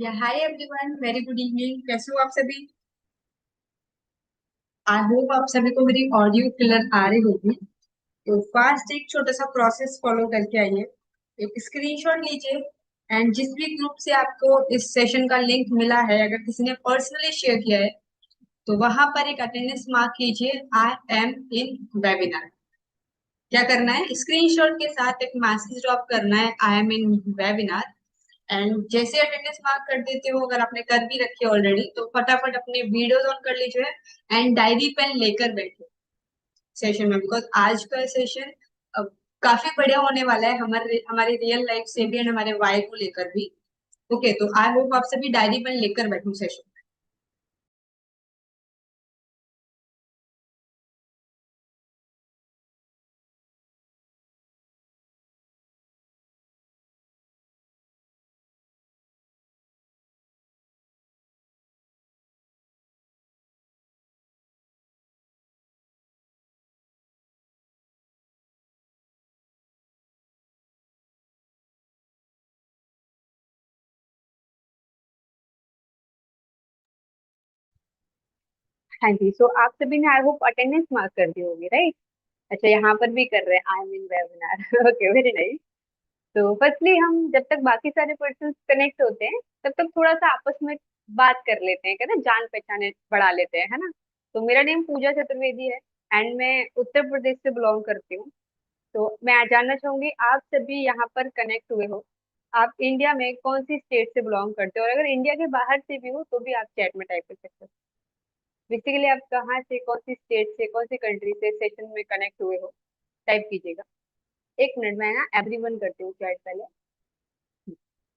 या hi everyone, very good evening. कैसे हो आप सभी? आई होप आप सभी को मेरी ऑडियो क्लियर आ रही होगी। तो फास्ट एक छोटा सा प्रोसेस फॉलो करके आइए। एक स्क्रीनशॉट लीजिए एंड जिस भी ग्रुप से आपको इस सेशन का लिंक मिला है, अगर किसी ने पर्सनली शेयर किया है तो वहां पर एक अटेंडेंस मार्क कीजिए, आई एम इन वेबिनार। क्या करना है, स्क्रीनशॉट के साथ एक मैसेज ड्रॉप करना है, I am in webinar. And जैसे अटेंडेंस मार्क कर देते हो, अगर आपने कर भी रखी है ऑलरेडी, तो फटाफट अपने वीडियोस ऑन कर लीजिए एंड डायरी पेन लेकर बैठो सेशन में, बिकॉज आज का सेशन काफी बढ़िया होने वाला है, हमारे हमारी रियल लाइफ से भी एंड हमारे वाई को लेकर भी। ओके, तो आई होप आप सभी डायरी पेन लेकर बैठो सेशन। हाँ जी, सो आप सभी ने आई होप अटेंडेंस मार्क कर दी होगी, राइट? अच्छा, यहाँ पर भी कर रहे हैं, I am in webinar. Okay, very nice. तो फर्स्टली हम जब तक बाकी सारे पर्सन कनेक्ट होते हैं तब तक थोड़ा सा आपस में बात कर लेते हैं, कहते हैं जान पहचाने बढ़ा लेते हैं, है ना? तो मेरा नेम पूजा चतुर्वेदी है एंड मैं उत्तर प्रदेश से बिलोंग करती हूँ। तो मैं आज जानना चाहूंगी आप सभी यहाँ पर कनेक्ट हुए हो, आप इंडिया में कौन सी स्टेट से बिलोंग करते हो, और अगर इंडिया के बाहर से भी हो तो भी आप चैट में टाइप कर सकते हो। बेसिकली आप कहाँ से, कौन सी स्टेट से, कौन सी कंट्री से सेशन में कनेक्ट हुए हो, टाइप कीजिएगा। एक मिनट में ना एवरीवन करती हूँ चैट पहले।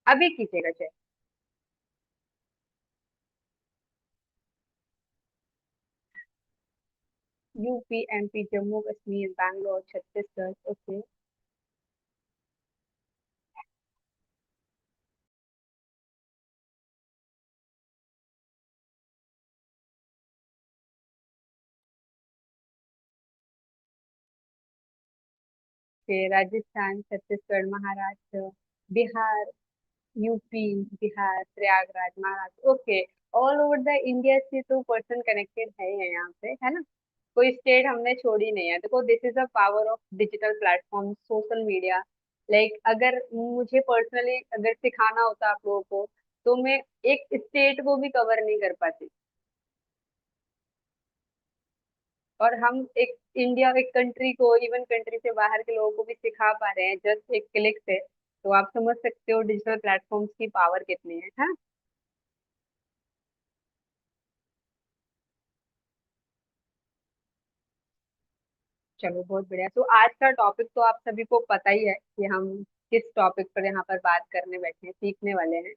अभी कीजिएगा chat. UP, MP, Jammu Kashmir, Bangalore, Chhattisgarh. Okay. फिर Rajasthan, Chhattisgarh, Maharashtra, Bihar, UP, Bihar, Prayagraj, Maharashtra. Okay. All over the India से तो पर्सन कनेक्टेड है ही है यहाँ पे, है ना? कोई स्टेट हमने छोड़ी नहीं है। देखो, this is the power of digital platform, social media. Like अगर मुझे पर्सनली अगर सिखाना होता आप लोगों को, तो मैं एक स्टेट को भी कवर नहीं कर पाती। और हम एक इंडिया, एक कंट्री को, इवन कंट्री से बाहर के लोगों को भी सिखा पा रहे हैं जस्ट एक क्लिक से। तो आप समझ सकते हो डिजिटल प्लेटफॉर्म्स की पावर कितनी है, हाँ? चलो, बहुत बढ़िया। तो आज का टॉपिक तो आप सभी को पता ही है कि हम किस टॉपिक पर यहाँ पर बात करने बैठे हैं, सीखने वाले हैं।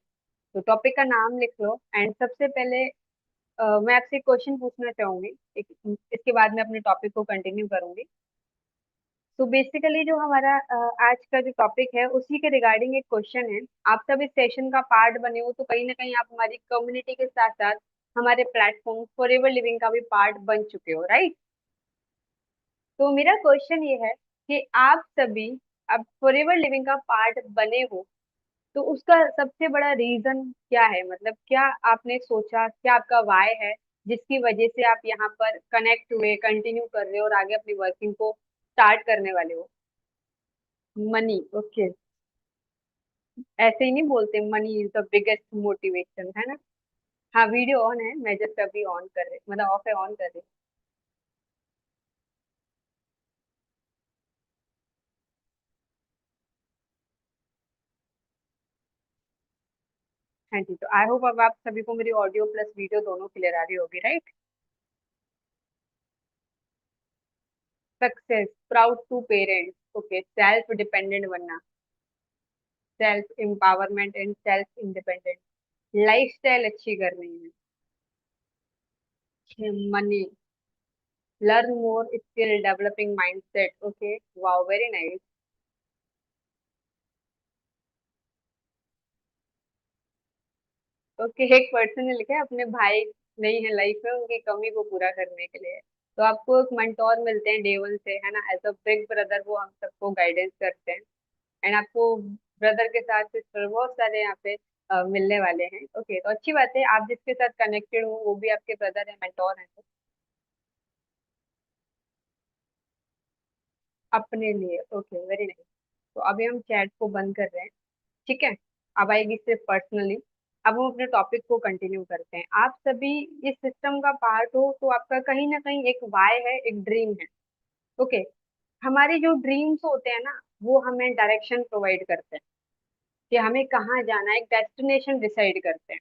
तो टॉपिक का नाम लिख लो एंड सबसे पहले मैं आपसे क्वेश्चन पूछना चाहूंगी। एक, इसके बाद मैं अपने टॉपिक को कंटिन्यू करूंगी। तो बेसिकली जो हमारा आज का जो टॉपिक है उसी के रिगार्डिंग एक क्वेश्चन है। आप सब इस सेशन का पार्ट बने हो तो कहीं ना कहीं आप हमारी कम्युनिटी के साथ साथ हमारे प्लेटफॉर्म फॉरएवर लिविंग का भी पार्ट बन चुके हो, राइट? तो मेरा क्वेश्चन ये है कि आप सभी अब फॉरएवर लिविंग का पार्ट बने हो, तो उसका सबसे बड़ा रीजन क्या है? मतलब क्या आपने सोचा, क्या आपका वाय है जिसकी वजह से आप यहाँ पर कनेक्ट हुए, कंटिन्यू कर रहे हो और आगे अपनी वर्किंग को स्टार्ट करने वाले हो? Money, okay. ऐसे ही नहीं बोलते money is the biggest motivation, है ना? हाँ, वीडियो ऑन है, मैं जस्ट अभी ऑन कर रही, मतलब ऑफ है, ऑन कर रही। हाँ जी, तो आई होप अब आप सभी को मेरी ऑडियो प्लस वीडियो दोनों क्लियर आ रही होगी, right? Success, proud to parents, okay, self dependent बनना, self empowerment and self independent, lifestyle अच्छी करनी है, money, learn more skill, developing mindset. Okay, wow, very nice. Okay, एक पर्सन ने लिखा है अपने भाई नहीं है लाइफ में, उनकी कमी को पूरा करने के लिए। तो आपको एक मेंटोर मिलते हैं डे वन से, है ना? एज अ बिग ब्रदर वो हम सबको गाइडेंस करते हैं। एंड आपको ब्रदर के साथ सिस्टर बहुत सारे यहाँ पे मिलने वाले हैं। ओके, तो अच्छी बात है, आप जिसके साथ कनेक्टेड हो वो भी आपके ब्रदर है, मेंटोर है। तो अपने लिए ओके, वेरी नाइस। तो अभी हम चैट को बंद कर रहे हैं, ठीक है। अब आएगी सिर्फ पर्सनली। अब हम अपने टॉपिक को कंटिन्यू करते हैं। आप सभी इस सिस्टम का पार्ट हो, तो आपका कहीं ना कहीं एक वाई है, एक ड्रीम है। ओके, हमारे जो ड्रीम्स होते हैं ना, वो हमें डायरेक्शन प्रोवाइड करते हैं कि हमें कहाँ जाना है, एक डेस्टिनेशन डिसाइड करते हैं।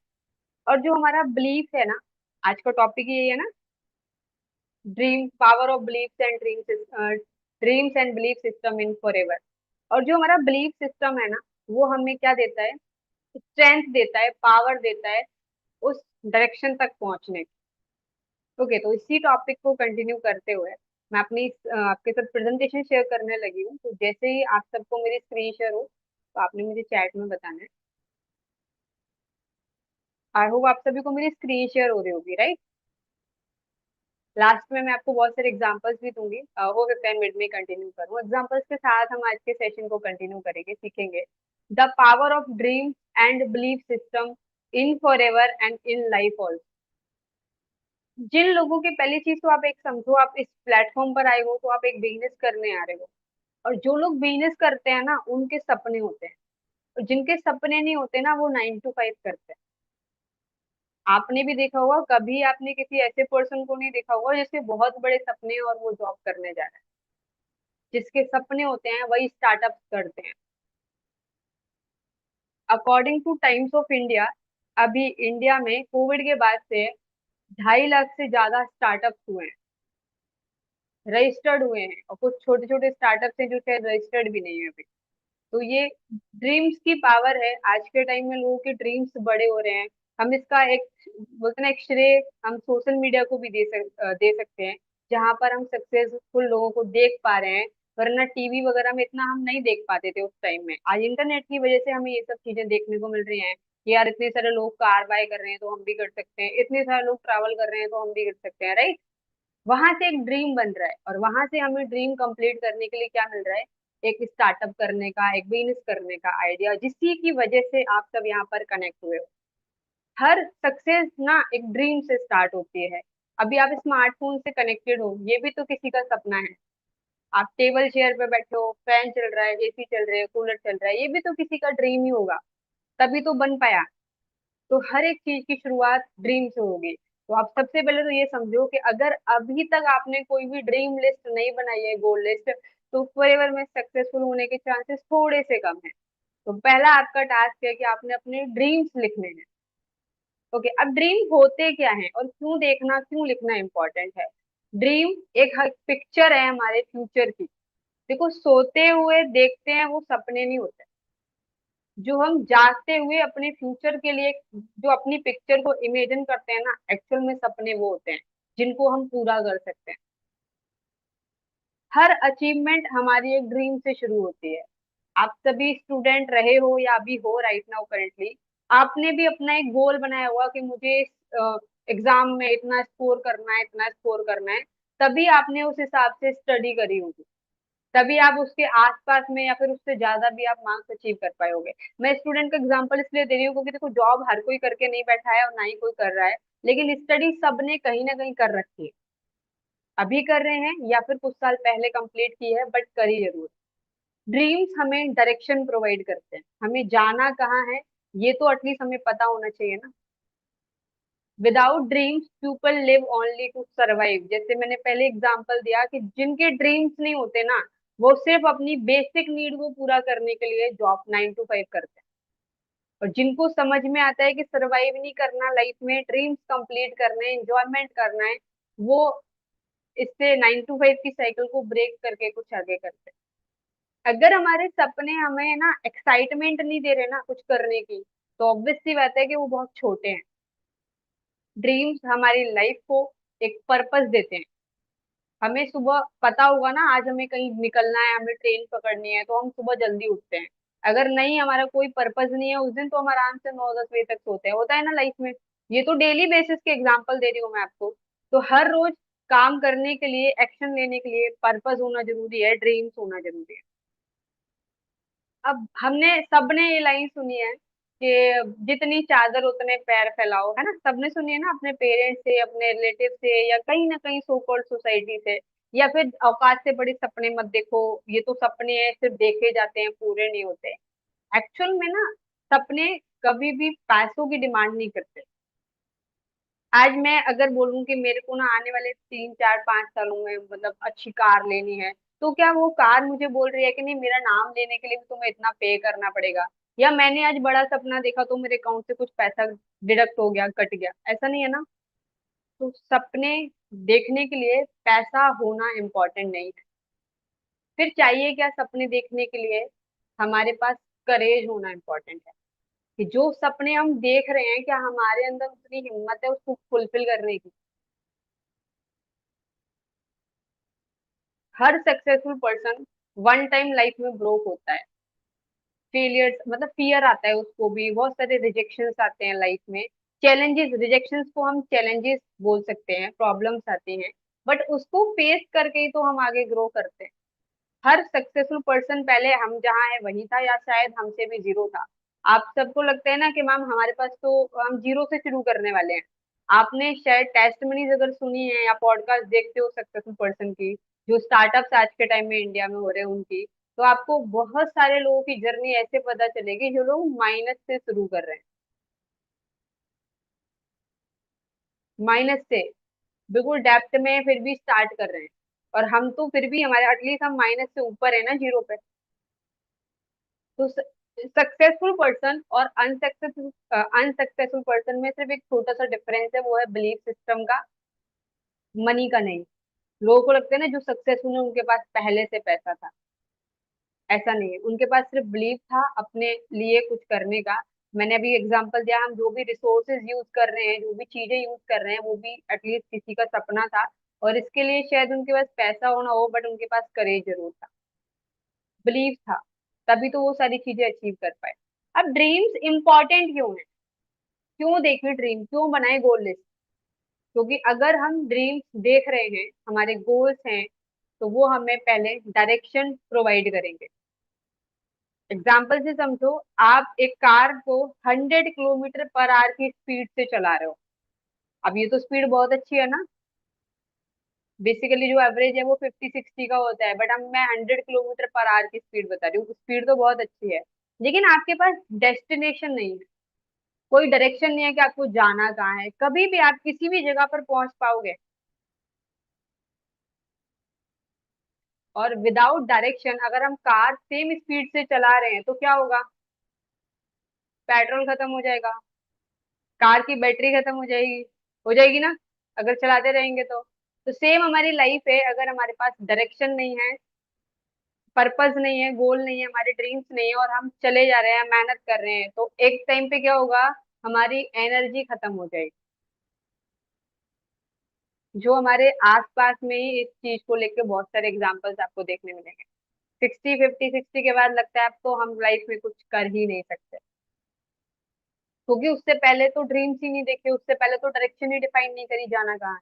और जो हमारा बिलीफ है ना, आज का टॉपिक ये है ना, dream, power of beliefs and dreams, dreams and belief system in forever. और जो हमारा बिलीफ सिस्टम है ना, वो हमें क्या देता है, स्ट्रेंथ देता है, पावर देता है उस डायरेक्शन तक पहुंचने की। ओके, तो इसी टॉपिक को कंटिन्यू करते हुए मैं अपनी आपके साथ प्रेजेंटेशन शेयर करने लगी हूँ। तो जैसे ही आप सबको मेरी स्क्रीन शेयर हो, तो आपने मुझे चैट में बताना है। आई होप आप सभी को मेरी स्क्रीन शेयर हो रही होगी, राइट। लास्ट में मैं आपको बहुत सारे एग्जांपल्स भी दूंगी, हो सकता है मिड में कंटिन्यू करूँ। एग्जांपल्स के साथ हम आज के सेशन को कंटिन्यू करेंगे, सीखेंगे the power of dream and belief system in for ever and in life also. जिन लोगों की, पहली चीज तो आप एक समझो, आप इस प्लेटफॉर्म पर आए हो तो आप एक बिजनेस करने आ रहे हो। और जो लोग बिजनेस करते हैं ना, उनके सपने होते हैं। और जिनके सपने नहीं होते ना, वो 9 to 5 करते हैं। आपने भी देखा होगा, कभी आपने किसी ऐसे पर्सन को नहीं देखा होगा जिसके बहुत बड़े सपने हैं और वो जॉब करने जा रहा है। जिसके सपने होते हैं वही स्टार्टअप करते हैं। According two times of India, अभी इंडिया में कोविड के बाद से 2.5 लाख से ज्यादा स्टार्टअप्स हुए हैं, रजिस्टर्ड हुए हैं। और कुछ छोटे छोटे स्टार्टअप्स हैं जो शायद रजिस्टर्ड भी नहीं है अभी। तो ये ड्रीम्स की पावर है। आज के टाइम में लोगों के ड्रीम्स बड़े हो रहे हैं। हम इसका एक, बोलते हैं ना, एक श्रेय हम सोशल मीडिया को भी दे सकते हैं, जहां पर हम सक्सेसफुल लोगों को देख पा रहे हैं। वरना टीवी वगैरह में इतना हम नहीं देख पाते थे उस टाइम में। आज इंटरनेट की वजह से हमें ये सब चीजें देखने को मिल रही हैं कि यार इतने सारे लोग कार बाय कर रहे हैं तो हम भी कर सकते हैं, इतने सारे लोग ट्रैवल कर रहे हैं तो हम भी कर सकते हैं, राइट। वहां से एक ड्रीम बन रहा है, और वहां से हमें ड्रीम कंप्लीट करने के लिए क्या मिल रहा है, एक स्टार्टअप करने का, एक बिजनेस करने का आइडिया, जिसकी की वजह से आप सब यहाँ पर कनेक्ट हुए हो। हर सक्सेस ना एक ड्रीम से स्टार्ट होती है। अभी आप स्मार्टफोन से कनेक्टेड हो, ये भी तो किसी का सपना है। आप टेबल चेयर पे बैठे हो, फैन चल रहा है, एसी चल रहे हैं, कूलर चल रहा है, ये भी तो किसी का ड्रीम ही होगा, तभी तो बन पाया। तो हर एक चीज की शुरुआत ड्रीम से होगी। तो आप सबसे पहले तो ये समझो कि अगर अभी तक आपने कोई भी ड्रीम लिस्ट नहीं बनाई है, गोल लिस्ट, तो फॉरएवर में सक्सेसफुल होने के चांसेस थोड़े से कम है। तो पहला आपका टास्क है कि आपने अपने ड्रीम्स लिखने हैं। ओके, अब ड्रीम होते क्या है और क्यों देखना, क्यों लिखना इंपॉर्टेंट है। ड्रीम एक पिक्चर है हमारे फ्यूचर की। देखो, सोते हुए देखते हैं वो सपने नहीं होते। जो हम जागते हुए अपने फ्यूचर के लिए जो अपनी पिक्चर को इमेजिन करते हैं ना, एक्चुअल में सपने वो होते हैं जिनको हम पूरा कर सकते हैं। हर अचीवमेंट हमारी एक ड्रीम से शुरू होती है। आप सभी स्टूडेंट रहे हो या अभी हो राइट नाउ करेंटली, आपने भी अपना एक गोल बनाया होगा कि मुझे एग्जाम में इतना स्कोर करना है, इतना स्कोर करना है। तभी आपने उस हिसाब से स्टडी करी होगी, तभी आप उसके आसपास में या फिर उससे ज्यादा भी आप मार्क्स अचीव कर पाओगे। मैं स्टूडेंट का एग्जांपल इसलिए दे रही हूँ क्योंकि देखो, जॉब हर कोई करके नहीं बैठा है और ना ही कोई कर रहा है, लेकिन स्टडी सबने कहीं ना कहीं कर रखी है। अभी कर रहे हैं या फिर कुछ साल पहले कंप्लीट की है, बट करी जरूर। ड्रीम्स हमें डायरेक्शन प्रोवाइड करते हैं, हमें जाना कहाँ है ये तो एटलीस्ट हमें पता होना चाहिए ना। Without dreams people live only to survive. जैसे मैंने पहले एग्जांपल दिया कि जिनके ड्रीम्स नहीं होते ना, वो सिर्फ अपनी बेसिक नीड को पूरा करने के लिए जॉब 9 to 5 करते हैं। और जिनको समझ में आता है कि सरवाइव नहीं करना लाइफ में, ड्रीम्स कंप्लीट करने, एंजॉयमेंट करना है, वो इससे 9 to 5 की साइकिल को ब्रेक करके कुछ आगे करते हैं। अगर हमारे सपने हमें ना एक्साइटमेंट नहीं दे रहे ना कुछ करने की, तो ऑब्वियस सी बात है कि वो बहुत छोटे हैं। ड्रीम्स हमारी लाइफ को एक पर्पस देते हैं। हमें सुबह पता होगा ना, आज हमें कहीं निकलना है, हमें ट्रेन पकड़नी है, तो हम सुबह जल्दी उठते हैं। अगर नहीं, हमारा कोई पर्पस नहीं है उस दिन, तो हम आराम से 9-10 बजे तक सोते हैं, होता है ना लाइफ में। ये तो डेली बेसिस के एग्जाम्पल दे रही हूँ मैं आपको। तो हर रोज काम करने के लिए, एक्शन लेने के लिए पर्पस होना जरूरी है, ड्रीम्स होना जरूरी है। अब हमने सबने ये लाइन सुनी है कि जितनी चादर उतने पैर फैलाओ, है ना, सबने सुनी है ना, अपने पेरेंट्स से, अपने रिलेटिव से, या कहीं ना कहीं सो कॉल्ड सोसाइटी से। या फिर औकात से बड़े सपने मत देखो, ये तो सपने हैं, सिर्फ देखे जाते हैं, पूरे नहीं होते। एक्चुअल में ना, सपने कभी भी पैसों की डिमांड नहीं करते। आज मैं अगर बोलूं कि मेरे को ना आने वाले 3 4 5 सालों में मतलब अच्छी कार लेनी है, तो क्या वो कार मुझे बोल रही है कि नहीं, मेरा नाम लेने के लिए भी तुम्हें इतना पे करना पड़ेगा, या मैंने आज बड़ा सपना देखा तो मेरे अकाउंट से कुछ पैसा डिडक्ट हो गया, कट गया, ऐसा नहीं है ना। तो सपने देखने के लिए पैसा होना इम्पोर्टेंट नहीं है। फिर चाहिए क्या सपने देखने के लिए? हमारे पास करेज होना इम्पोर्टेंट है, कि जो सपने हम देख रहे हैं, क्या हमारे अंदर उतनी हिम्मत है उसको फुलफिल करने की। हर successful person one time life में ब्रोक होता है। फेलियर्स मतलब फियर आता है उसको भी, बहुत सारे रिजेक्शंस आते हैं लाइफ में। चैलेंजेस, रिजेक्शंस को हम चैलेंजेस बोल सकते हैं, प्रॉब्लम्स आती हैं, बट उसको फेस करके ही तो हम आगे ग्रो करते हैं। हर सक्सेसफुल पर्सन पहले हम जहाँ है वहीं था, या शायद हमसे भी जीरो था। आप सबको लगता है ना कि मैम हमारे पास तो हम जीरो से शुरू करने वाले हैं। आपने शायद टेस्टमनीज अगर सुनी है या पॉडकास्ट देखते हो सक्सेसफुल पर्सन की, जो स्टार्टअप्स आज के टाइम में इंडिया में हो रहे हैं उनकी, तो आपको बहुत सारे लोगों की जर्नी ऐसे पता चलेगी जो लोग माइनस से शुरू कर रहे हैं। माइनस से बिल्कुल डेप्थ में फिर भी स्टार्ट कर रहे हैं। और हम तो फिर भी, हमारे एटलीस्ट हम माइनस से ऊपर है ना, जीरो पे। तो सक्सेसफुल पर्सन और अनसक्सेसफुल अनसक्सेसफुल पर्सन में सिर्फ एक छोटा सा डिफरेंस है, वो है बिलीफ सिस्टम का, मनी का नहीं। लोगों को लगता है ना जो सक्सेसफुल है उनके पास पहले से पैसा था। ऐसा नहीं है, उनके पास सिर्फ बिलीफ था अपने लिए कुछ करने का। मैंने अभी एग्जांपल दिया, हम जो भी रिसोर्सेज यूज कर रहे हैं, जो भी चीजें यूज कर रहे हैं, वो भी एटलीस्ट किसी का सपना था। और इसके लिए शायद उनके पास पैसा होना हो, बट उनके पास करेज जरूर था, बिलीव था, तभी तो वो सारी चीजें अचीव कर पाए। अब ड्रीम्स इंपॉर्टेंट क्यों है? क्यों देखें ड्रीम, क्यों बनाए गोल लिस्ट? क्योंकि अगर हम ड्रीम्स देख रहे हैं, हमारे गोल्स हैं, तो वो हमें पहले डायरेक्शन प्रोवाइड करेंगे। एग्जाम्पल से समझो, आप एक कार को 100 किलोमीटर पर आवर की स्पीड से चला रहे हो। अब ये तो स्पीड बहुत अच्छी है ना, बेसिकली जो एवरेज है वो 50 60 का होता है, बट अब मैं 100 किलोमीटर पर आवर की स्पीड बता रही हूँ, स्पीड तो बहुत अच्छी है। लेकिन आपके पास डेस्टिनेशन नहीं है, कोई डायरेक्शन नहीं है कि आपको जाना कहाँ है, कभी भी आप किसी भी जगह पर पहुंच पाओगे? और विदाउट डायरेक्शन अगर हम कार सेम स्पीड से चला रहे हैं तो क्या होगा? पेट्रोल खत्म हो जाएगा, कार की बैटरी खत्म हो जाएगी ना, अगर चलाते रहेंगे तो सेम हमारी लाइफ है, अगर हमारे पास डायरेक्शन नहीं है, पर्पस नहीं है, गोल नहीं है, हमारे ड्रीम्स नहीं है, और हम चले जा रहे हैं, मेहनत कर रहे हैं, तो एक टाइम पे क्या होगा? हमारी एनर्जी खत्म हो जाएगी। जो हमारे आसपास में ही इस चीज को लेके बहुत सारे एग्जांपल्स आपको देखने मिलेंगे। 60 50 60 के बाद लगता है अब तो हम लाइफ में कुछ कर ही नहीं सकते, क्योंकि उससे पहले तो ड्रीम्स ही नहीं देखे, उससे पहले तो डायरेक्शन ही डिफाइन नहीं करी, जाना कहाँ है।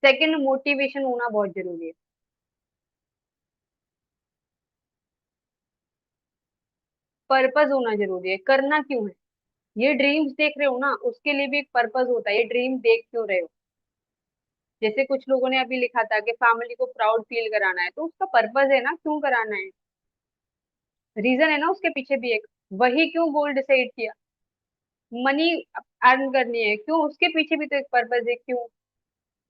सेकंड, मोटिवेशन होना बहुत जरूरी है। पर्पस होना जरूरी है, करना क्यों है? ये ड्रीम्स देख रहे हो ना, उसके लिए भी एक पर्पस होता है, ये ड्रीम देख क्यों रहे हो? जैसे कुछ लोगों ने अभी लिखा था कि फैमिली को प्राउड फील कराना है, तो उसका पर्पस है ना, क्यों कराना है, रीजन है ना उसके पीछे भी एक। वही क्यों गोल डिसाइड किया? मनी अर्न करनी है, क्यों? उसके पीछे भी तो एक पर्पस है, क्यों?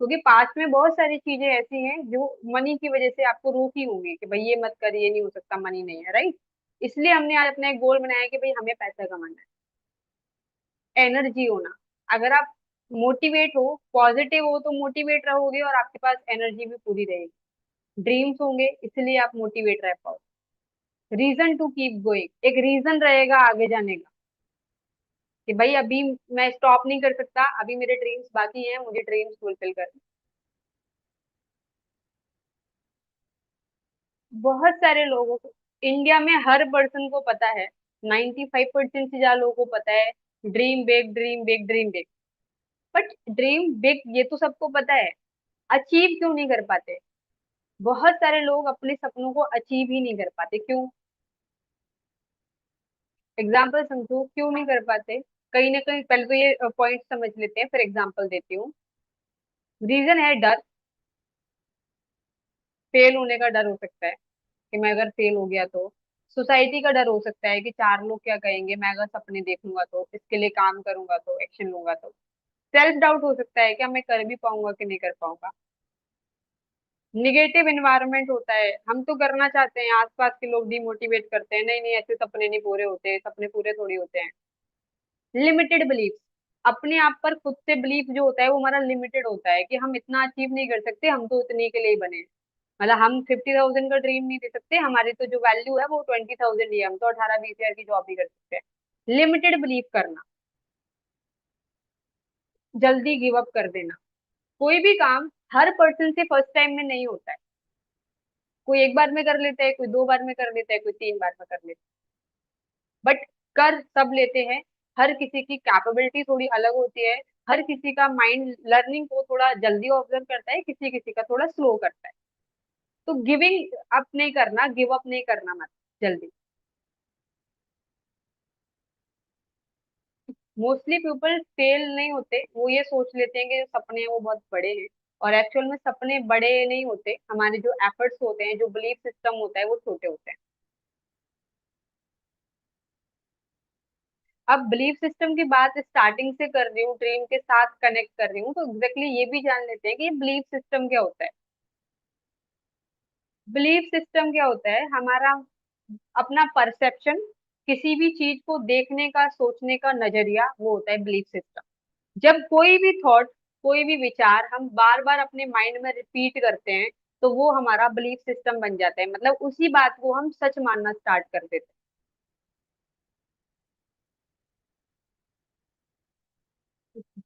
क्योंकि पास्ट में बहुत सारी चीजें ऐसी हैं जो मनी की वजह से आपको रोकी होंगी, कि भाई ये मत कर, ये नहीं हो सकता, मनी नहीं है, राइट? इसलिए हमने आज अपना एक गोल बनाया कि भाई हमें पैसा कमाना है। एनर्जी होना, अगर आप मोटिवेट हो, पॉजिटिव हो, तो मोटिवेट रहोगे और आपके पास एनर्जी भी पूरी रहेगी। ड्रीम्स होंगे इसलिए आप मोटिवेट रह पाओ। रीजन टू कीप गोइंग, एक रीजन रहेगा आगे जाने का, कि भाई अभी मैं स्टॉप नहीं कर सकता, अभी मेरे ड्रीम्स बाकी हैं, मुझे ड्रीम्स फुलफिल करने। बहुत सारे लोगों को, इंडिया में हर पर्सन को पता है, 95% से ज्यादा लोगों को पता है, dream big, dream big, dream big. But dream big ये तो सबको पता है, अचीव क्यों नहीं कर पाते? बहुत सारे लोग अपने सपनों को अचीव ही नहीं कर पाते, क्यों? एग्जाम्पल समझो क्यों नहीं कर पाते। कहीं ना कहीं पहले तो ये पॉइंट समझ लेते हैं, फिर एग्जाम्पल देती हूँ। रीजन है डर। फेल होने का डर हो सकता है कि मैं अगर फेल हो गया तो। सोसाइटी का डर हो सकता है कि चार लोग क्या कहेंगे, मैं अगर सपने देख लूंगा तो, इसके लिए काम करूंगा तो, एक्शन लूंगा तो। सेल्फ डाउट हो सकता है, क्या मैं कर भी पाऊंगा कि नहीं कर पाऊंगा। निगेटिव इन्वायरमेंट होता है, हम तो करना चाहते हैं, आसपास के लोग डिमोटिवेट करते हैं, नहीं नहीं ऐसे सपने नहीं पूरे होते, सपने पूरे थोड़ी होते हैं। Limited belief. अपने आप पर खुद से बिलीफ जो होता है वो हमारा लिमिटेड होता है कि हम इतना अचीव नहीं कर सकते, हम तो इतने के लिए ही बने हैं। मतलब हम 50,000 का ड्रीम नहीं दे सकते, हमारी तो जो वैल्यू है वो 20,000 ही है, हम तो 18-20 हजार की जॉब भी कर सकते हैं। लिमिटेड बिलीव करना। जल्दी गिव अप कर देना। कोई भी काम हर पर्सन से फर्स्ट टाइम में नहीं होता है। कोई एक बार में कर लेता है, कोई दो बार में कर लेता है, कोई तीन बार में कर लेता है, बट कर सब लेते हैं। हर किसी की कैपेबिलिटी थोड़ी अलग होती है। हर किसी का माइंड लर्निंग को थोड़ा जल्दी ऑब्जर्व करता है, किसी किसी का थोड़ा स्लो करता है। तो गिविंग अप नहीं करना, गिव अप नहीं करना मत जल्दी। मोस्टली पीपल फेल नहीं होते, वो ये सोच लेते हैं कि जो सपने हैं वो बहुत बड़े हैं। और एक्चुअल में सपने बड़े नहीं होते, हमारे जो एफर्ट्स होते हैं, जो बिलीफ सिस्टम होता है वो छोटे होते हैं। अब बिलीफ सिस्टम की बात स्टार्टिंग से कर रही हूँ, ड्रीम के साथ कनेक्ट कर रही हूँ, तो एग्जैक्टली ये भी जान लेते हैं कि बिलीफ सिस्टम क्या होता है। बिलीफ सिस्टम क्या होता है? हमारा अपना परसेप्शन, किसी भी चीज को देखने का, सोचने का नजरिया, वो होता है बिलीफ सिस्टम। जब कोई भी थॉट, कोई भी विचार हम बार बार अपने माइंड में रिपीट करते हैं, तो वो हमारा बिलीफ सिस्टम बन जाता है, मतलब उसी बात को हम सच मानना स्टार्ट कर देते हैं।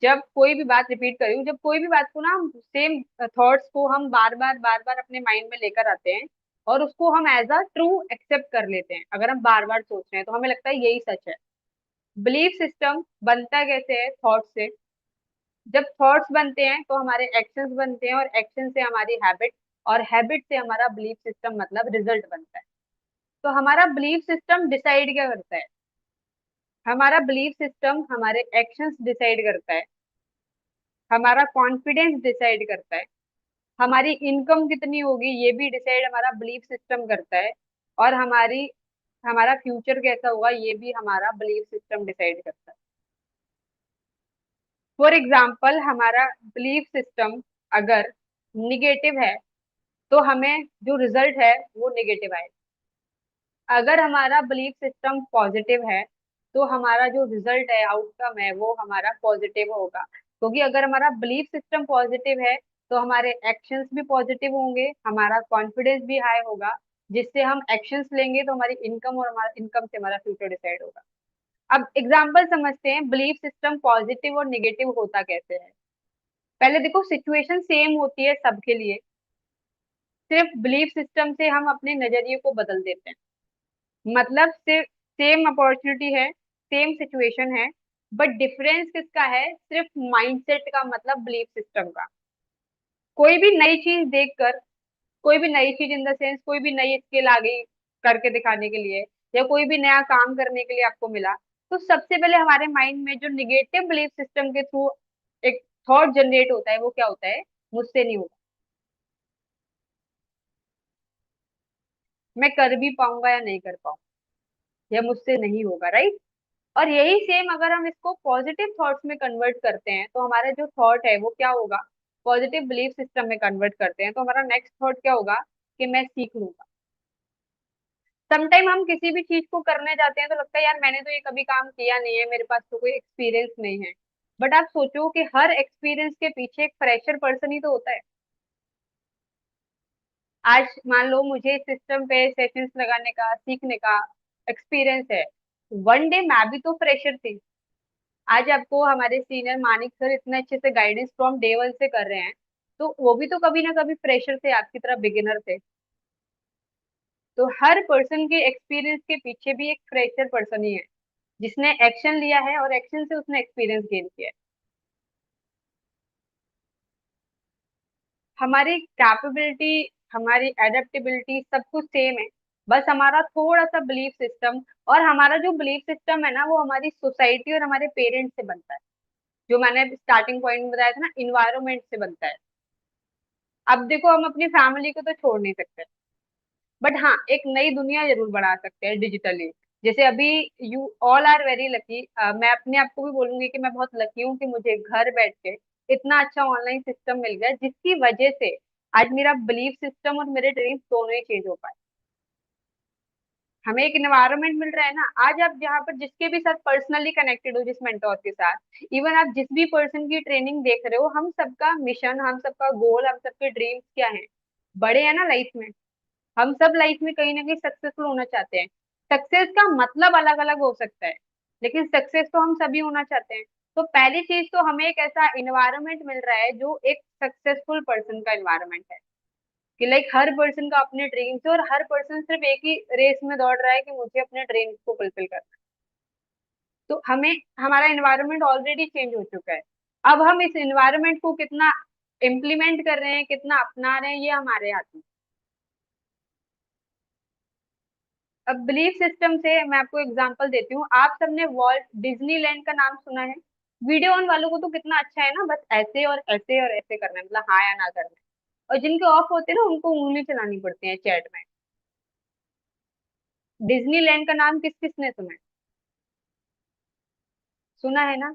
जब कोई भी बात रिपीट कर रही हूँ, जब कोई भी बात को ना हम सेम थॉट्स को हम बार बार अपने माइंड में लेकर आते हैं, और उसको हम एज अ ट्रू एक्सेप्ट कर लेते हैं। अगर हम बार बार सोच रहे हैं तो हमें लगता है यही सच है। बिलीफ सिस्टम बनता कैसे है? थॉट से। जब थॉट्स बनते हैं तो हमारे एक्शंस बनते हैं, और एक्शन से हमारी हैबिट, और हैबिट से हमारा बिलीफ सिस्टम, मतलब रिजल्ट बनता है। तो हमारा बिलीफ सिस्टम डिसाइड क्या करता है? हमारा बिलीफ सिस्टम हमारे एक्शंस डिसाइड करता है, हमारा कॉन्फिडेंस डिसाइड करता है, हमारी इनकम कितनी होगी ये भी डिसाइड हमारा बिलीफ सिस्टम करता है, और हमारा फ्यूचर कैसा होगा ये भी हमारा बिलीफ सिस्टम डिसाइड करता है। फॉर एग्जाम्पल, हमारा बिलीफ सिस्टम अगर निगेटिव है तो हमें जो रिजल्ट है वो नेगेटिव आएगा। अगर हमारा बिलीफ सिस्टम पॉजिटिव है तो हमारा जो रिजल्ट है, आउटकम है, वो हमारा पॉजिटिव होगा। क्योंकि अगर हमारा बिलीफ सिस्टम पॉजिटिव है तो हमारे एक्शंस भी पॉजिटिव होंगे, हमारा कॉन्फिडेंस भी हाई होगा, जिससे हम एक्शंस लेंगे तो हमारी इनकम, और हमारा इनकम से हमारा फ्यूचर डिसाइड होगा। अब एग्जाम्पल समझते हैं, बिलीफ सिस्टम पॉजिटिव और निगेटिव होता कैसे है। पहले देखो, सिचुएशन सेम होती है सबके लिए, सिर्फ बिलीफ सिस्टम से हम अपने नजरिए को बदल देते हैं। मतलब सिर्फ सेम अपॉर्चुनिटी है, सेम सिचुएशन है, बट डिफरेंस किसका है? सिर्फ माइंडसेट का, मतलब बिलीफ सिस्टम का। कोई भी नई चीज देखकर, कोई भी नई चीज इन द सेंस, कोई भी नई स्किल आ गई करके दिखाने के लिए, या कोई भी नया काम करने के लिए आपको मिला, तो सबसे पहले हमारे माइंड में जो निगेटिव बिलीफ सिस्टम के थ्रू एक थॉट जनरेट होता है, वो क्या होता है? मुझसे नहीं होगा, मैं कर भी पाऊंगा या नहीं कर पाऊंगा, या मुझसे नहीं होगा, राइट। और यही सेम अगर हम इसको पॉजिटिव थॉट्स में कन्वर्ट करते हैं, तो हमारा जो थॉट है वो क्या होगा? पॉजिटिव बिलीफ सिस्टम में कन्वर्ट करते हैं तो हमारा नेक्स्ट थॉट क्या होगा? कि मैं सीख लूंगा। समटाइम हम किसी भी चीज को करने जाते हैं तो लगता है यार मैंने तो ये कभी काम किया नहीं है, मेरे पास तो कोई एक्सपीरियंस नहीं है। बट आप सोचो कि हर एक्सपीरियंस के पीछे एक फ्रेशर पर्सन ही तो होता है। आज मान लो मुझे सिस्टम पे सेशंस लगाने का, सीखने का एक्सपीरियंस है, वन डे मैं भी तो फ्रेशर थी। आज आपको हमारे सीनियर मानिक सर इतने अच्छे से गाइडेंस फ्रॉम डे वन से कर रहे हैं, तो वो भी तो कभी ना कभी फ्रेशर थे, आपकी तरह बिगिनर थे। तो हर पर्सन के एक्सपीरियंस के पीछे भी एक फ्रेशर पर्सन ही है, जिसने एक्शन लिया है और एक्शन से उसने एक्सपीरियंस गेन किया है। हमारी कैपेबिलिटी, हमारी एडेप्टेबिलिटी सब कुछ सेम है, बस हमारा थोड़ा सा बिलीफ सिस्टम, और हमारा जो बिलीफ सिस्टम है ना वो हमारी सोसाइटी और हमारे पेरेंट्स से बनता है। जो मैंने स्टार्टिंग पॉइंट में बताया था ना, इन्वायरमेंट से बनता है। अब देखो, हम अपनी फैमिली को तो छोड़ नहीं सकते, बट हाँ, एक नई दुनिया जरूर बना सकते हैं डिजिटली। जैसे अभी you all are very lucky, मैं अपने आप को भी बोलूंगी कि मैं बहुत लकी हूँ कि मुझे घर बैठ के इतना अच्छा ऑनलाइन सिस्टम मिल गया, जिसकी वजह से आज मेरा बिलीफ सिस्टम और मेरे ड्रीम्स दोनों ही चेंज हो पाए। हमें एक एनवायरनमेंट मिल रहा है ना, आज आप जहाँ पर जिसके भी साथ पर्सनली कनेक्टेड हो, जिस मेंटोर के साथ, इवन आप जिस भी पर्सन की ट्रेनिंग देख रहे हो, हम सबका मिशन, हम सबका गोल, हम सबके ड्रीम्स क्या है, बड़े हैं ना लाइफ में। हम सब लाइफ में कहीं ना कहीं सक्सेसफुल होना चाहते हैं। सक्सेस का मतलब अलग अलग हो सकता है, लेकिन सक्सेस तो हम सभी होना चाहते हैं। तो पहली चीज तो हमें एक ऐसा इन्वायरमेंट मिल रहा है जो एक सक्सेसफुल पर्सन का इन्वायरमेंट है, कि लाइक हर पर्सन का अपने ड्रीम्स है, और हर पर्सन सिर्फ एक ही रेस में दौड़ रहा है कि मुझे अपने ड्रीम्स को फुलफिल करना है। तो हमें हमारा इन्वायरमेंट ऑलरेडी चेंज हो चुका है। अब हम इस इन्वायरमेंट को कितना इम्प्लीमेंट कर रहे हैं, कितना अपना रहे हैं, ये हमारे हाथ में। अब बिलीफ सिस्टम से मैं आपको एग्जांपल देती हूँ। आप सबने वॉल्ट डिज्नीलैंड का नाम सुना है। वीडियो ऑन वालों को तो कितना अच्छा है ना, बस ऐसे और ऐसे और ऐसे करना है, मतलब हाँ या ना करना है। और जिनके ऑफ होते हैं ना, उनको उंगली चलानी पड़ती है चैट में। डिज्नीलैंड का नाम किस किसने सुना है? सुना है ना?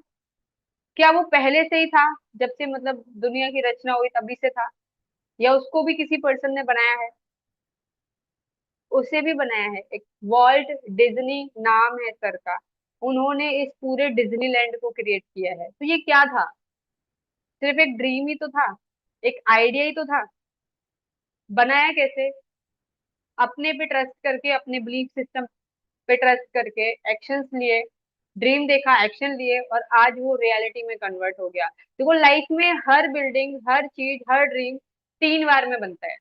क्या वो पहले से ही था, जब से मतलब दुनिया की रचना हुई तभी से था, या उसको भी किसी पर्सन ने बनाया है? उसे भी बनाया है। एक वॉल्ट डिज्नी नाम है सर का, उन्होंने इस पूरे डिज्नीलैंड को क्रिएट किया है। तो ये क्या था? सिर्फ एक ड्रीम ही तो था, एक आइडिया ही तो था। बनाया कैसे? अपने पे ट्रस्ट करके, अपने बिलीफ सिस्टम पे ट्रस्ट करके एक्शंस लिए। ड्रीम देखा, एक्शन लिए, और आज वो रियलिटी में कन्वर्ट हो गया। देखो, लाइफ में हर बिल्डिंग, हर चीज, हर ड्रीम 3 बार में बनता है।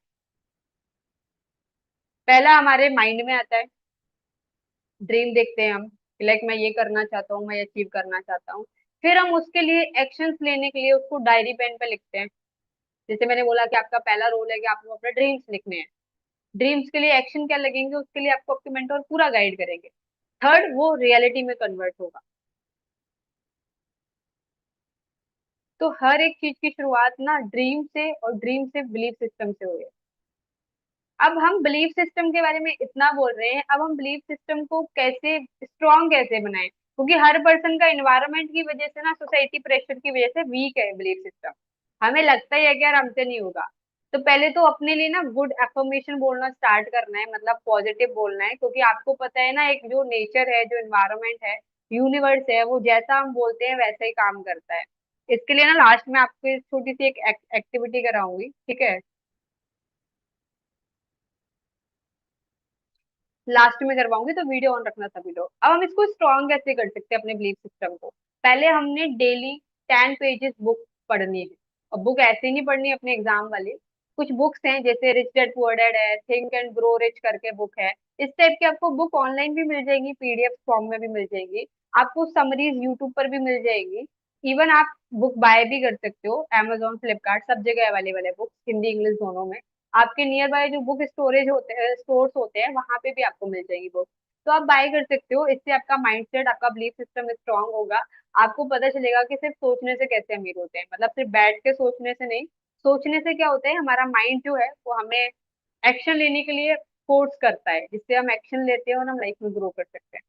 पहला हमारे माइंड में आता है, ड्रीम देखते हैं हम, लाइक मैं ये करना चाहता हूँ, मैं अचीव करना चाहता हूँ। फिर हम उसके लिए एक्शंस लेने के लिए उसको डायरी पेन पे लिखते हैं। जैसे मैंने बोला कि आपका पहला रोल है कि आपको अपने ड्रीम्स लिखने हैं। ड्रीम्स के लिए एक्शन क्या लगेंगे, उसके लिए आपको आपके मेंटर पूरा गाइड करेंगे। थर्ड, वो रियलिटी में कन्वर्ट होगा। तो हर एक चीज की शुरुआत ना ड्रीम से, और ड्रीम से बिलीफ सिस्टम से हुई है। अब हम बिलीफ सिस्टम के बारे में इतना बोल रहे हैं, अब हम बिलीफ सिस्टम को कैसे स्ट्रॉन्ग कैसे बनाएं, क्योंकि हर पर्सन का इन्वायरमेंट की वजह से ना, सोसाइटी प्रेशर की वजह से वीक है बिलीफ सिस्टम। हमें लगता ही है कि यार हमसे नहीं होगा। तो पहले तो अपने लिए ना गुड एफर्मेशन बोलना स्टार्ट करना है, मतलब पॉजिटिव बोलना है, क्योंकि आपको पता है ना, एक जो नेचर है, जो इन्वायरमेंट है, यूनिवर्स है, वो जैसा हम बोलते हैं वैसा ही काम करता है। इसके लिए ना लास्ट में आपको एक छोटी सी एक एक्टिविटी कराऊंगी, ठीक है? लास्ट में करवाऊंगी, तो वीडियो ऑन रखना सभी लोग। अब हम इसको स्ट्रॉन्ग कैसे कर सकते हैं अपने बिलीफ सिस्टम को? पहले हमने डेली 10 पेजेस बुक पढ़नी है। और बुक ऐसे नहीं पढ़नी अपने एग्जाम वाली। कुछ बुक्स हैं, जैसे रिच डैड पुअर डैड है, थिंक एंड ग्रो रिच करके बुक है। इस टाइप की आपको बुक ऑनलाइन भी मिल जाएगी, पीडीएफ फॉर्म में भी मिल जाएगी। आपको समरीज यूट्यूब पर भी मिल जाएगी। इवन आप बुक बाय भी कर सकते हो, Amazon फ्लिपकार्ट सब जगह अवेलेबल है बुक्स, हिंदी इंग्लिश दोनों में। आपके नियर बाय जो बुक स्टोरेज होते हैं, स्टोर्स होते हैं, वहां पे भी आपको मिल जाएगी बुक। तो आप बाय कर सकते हो। इससे आपका माइंडसेट, आपका बिलीफ सिस्टम स्ट्रांग होगा। आपको पता चलेगा कि सिर्फ सोचने से कैसे अमीर होते हैं, मतलब सिर्फ बैठ के सोचने से नहीं। सोचने से क्या होता है, हमारा माइंड जो है वो हमें एक्शन लेने के लिए फोर्स करता है, जिससे हम एक्शन लेते हैं और हम लाइफ में ग्रो कर सकते हैं।